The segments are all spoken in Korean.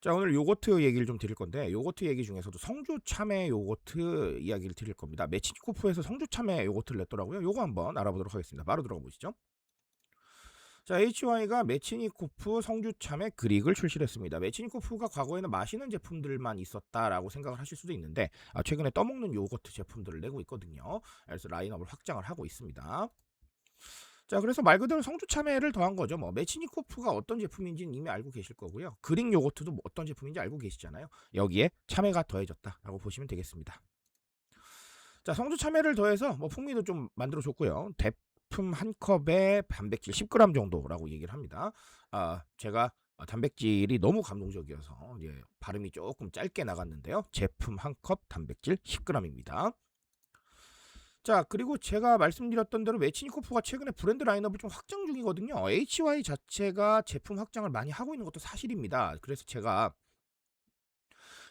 자, 오늘 요거트 얘기를 좀 드릴 건데, 요거트 얘기 중에서도 성주 참외 요거트 이야기를 드릴 겁니다. 메치니코프에서 성주 참외 요거트를 냈더라고요. 요거 한번 알아보도록 하겠습니다. 바로 들어가 보시죠. 자, HY가 메치니코프 성주 참외 그릭을 출시를 했습니다. 메치니코프가 과거에는 마시는 제품들만 있었다라고 생각을 하실 수도 있는데, 최근에 떠먹는 요거트 제품들을 내고 있거든요. 그래서 라인업을 확장을 하고 있습니다. 자, 그래서 말 그대로 성주 참외를 더한 거죠. 뭐 메치니코프가 어떤 제품인지는 이미 알고 계실 거고요. 그릭 요거트도 뭐 어떤 제품인지 알고 계시잖아요. 여기에 참외가 더해졌다라고 보시면 되겠습니다. 자, 성주 참외를 더해서 뭐 풍미도 좀 만들어 줬고요. 대품 한 컵에 단백질 10g 정도라고 얘기를 합니다. 제가 단백질이 너무 감동적이어서 발음이 조금 짧게 나갔는데요. 제품 한 컵 단백질 10g입니다. 자, 그리고 제가 말씀드렸던 대로 메치니코프가 최근에 브랜드 라인업을 좀 확장 중이거든요. HY 자체가 제품 확장을 많이 하고 있는 것도 사실입니다. 그래서 제가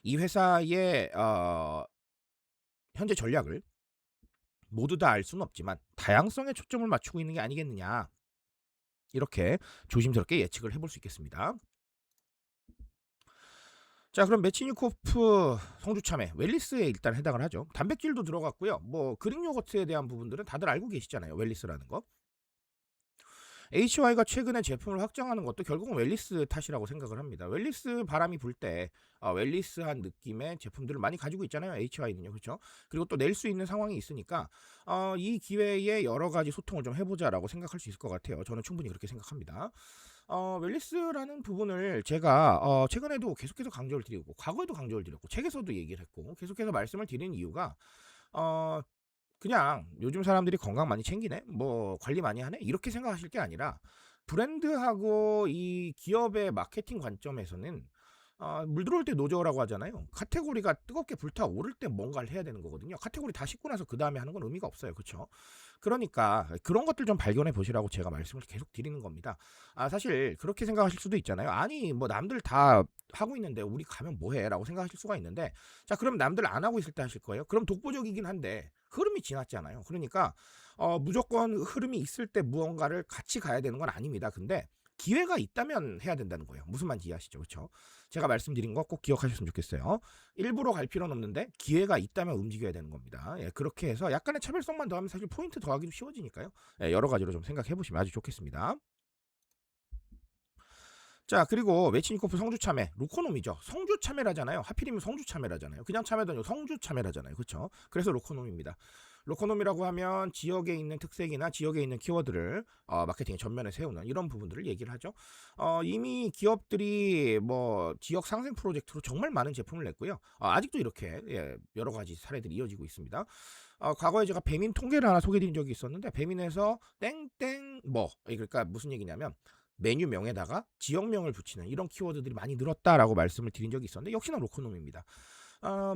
이 회사의 현재 전략을 모두 다 알 수는 없지만 다양성에 초점을 맞추고 있는 게 아니겠느냐, 이렇게 조심스럽게 예측을 해볼 수 있겠습니다. 자, 그럼 메치니코프 성주참외 웰리스에 일단 해당을 하죠. 단백질도 들어갔고요. 뭐 그릭 요거트에 대한 부분들은 다들 알고 계시잖아요. 웰리스라는 거. HY가 최근에 제품을 확장하는 것도 결국은 웰리스 탓이라고 생각을 합니다. 웰리스 바람이 불 때 웰리스한 느낌의 제품들을 많이 가지고 있잖아요. HY는요. 그렇죠? 그리고 또 낼 수 있는 상황이 있으니까 이 기회에 여러 가지 소통을 좀 해보자라고 생각할 수 있을 것 같아요. 저는 충분히 그렇게 생각합니다. 웰리스라는 부분을 제가 최근에도 계속해서 강조를 드리고 과거에도 강조를 드렸고 책에서도 얘기를 했고 계속해서 말씀을 드리는 이유가 어, 그냥 '요즘 사람들이 건강 많이 챙기네. 뭐 관리 많이 하네.' 이렇게 생각하실 게 아니라 브랜드하고 이 기업의 마케팅 관점에서는 물 들어올 때 노저라고 하잖아요. 카테고리가 뜨겁게 불타오를 때 뭔가를 해야 되는 거거든요. 카테고리 다 씻고 나서 그다음에 하는 건 의미가 없어요. 그쵸? 그러니까 그런 것들 좀 발견해 보시라고 제가 말씀을 계속 드리는 겁니다. 사실 그렇게 생각하실 수도 있잖아요. '아니 뭐 남들 다 하고 있는데 우리 가면 뭐 해?'라고 생각하실 수가 있는데, 자, 그럼 남들 안 하고 있을 때 하실 거예요? 그럼 독보적이긴 한데 흐름이 지났잖아요. 그러니까 무조건 흐름이 있을 때 무언가를 같이 가야 되는 건 아닙니다. 근데 기회가 있다면 해야 된다는 거예요. 무슨 말인지 이해하시죠? 그렇죠? 제가 말씀드린 거 꼭 기억하셨으면 좋겠어요. 일부러 갈 필요는 없는데 기회가 있다면 움직여야 되는 겁니다. 그렇게 해서 약간의 차별성만 더하면 사실 포인트 더하기도 쉬워지니까요. 여러 가지로 좀 생각해 보시면 아주 좋겠습니다. 자, 그리고 메치니코프 성주참외 로코놈이죠. 성주참외라잖아요. 하필이면 성주참외라잖아요. 그냥 참외도 아니고 성주참외라잖아요. 그렇죠? 그래서 로코놈입니다. 로코놈이라고 하면 지역에 있는 특색이나 지역에 있는 키워드를 마케팅의 전면에 세우는 이런 부분들을 얘기를 하죠. 이미 기업들이 뭐 지역 상생 프로젝트로 정말 많은 제품을 냈고요. 아직도 이렇게 여러 가지 사례들이 이어지고 있습니다. 과거에 제가 배민 통계를 하나 소개드린 적이 있었는데, 배민에서 땡땡 뭐, 그러니까 무슨 얘기냐면 메뉴명에다가 지역명을 붙이는 이런 키워드들이 많이 늘었다라고 말씀을 드린 적이 있었는데, 역시나 로코노미입니다.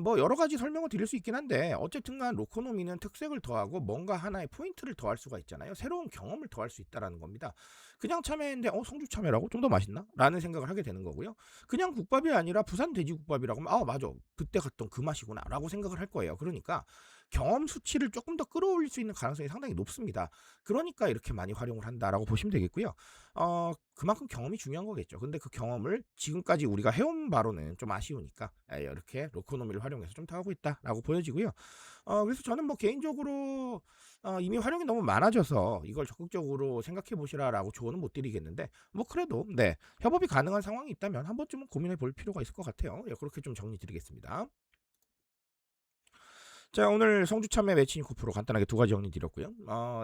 뭐 여러 가지 설명을 드릴 수 있긴 한데 어쨌든간 로코노미는 특색을 더하고 뭔가 하나의 포인트를 더할 수가 있잖아요. 새로운 경험을 더할 수 있다라는 겁니다. 그냥 참외인데 성주 참외라고 좀 더 맛있나? 라는 생각을 하게 되는 거고요. 그냥 국밥이 아니라 부산 돼지국밥이라고 하면 맞아, 그때 갔던 그 맛이구나 라고 생각을 할 거예요. 그러니까 경험 수치를 조금 더 끌어올릴 수 있는 가능성이 상당히 높습니다. 그러니까 이렇게 많이 활용을 한다라고 보시면 되겠고요. 그만큼 경험이 중요한 거겠죠. 근데 그 경험을 지금까지 우리가 해온 바로는 좀 아쉬우니까 이렇게 로코노미를 활용해서 좀 더 하고 있다라고 보여지고요. 그래서 저는 뭐 개인적으로 이미 활용이 너무 많아져서 이걸 적극적으로 생각해 보시라라고 조언은 못 드리겠는데, 뭐 그래도 협업이 가능한 상황이 있다면 한 번쯤은 고민해 볼 필요가 있을 것 같아요. 그렇게 좀 정리 드리겠습니다. 자, 오늘 성주참외 매치니코프로 간단하게 두 가지 정리 드렸고요.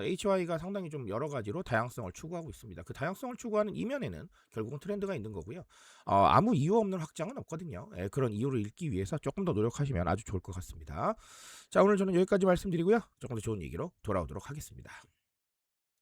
HY가 상당히 좀 여러 가지로 다양성을 추구하고 있습니다. 그 다양성을 추구하는 이면에는 결국은 트렌드가 있는 거고요. 아무 이유 없는 확장은 없거든요. 그런 이유를 읽기 위해서 조금 더 노력하시면 아주 좋을 것 같습니다. 자, 오늘 저는 여기까지 말씀드리고요. 조금 더 좋은 얘기로 돌아오도록 하겠습니다.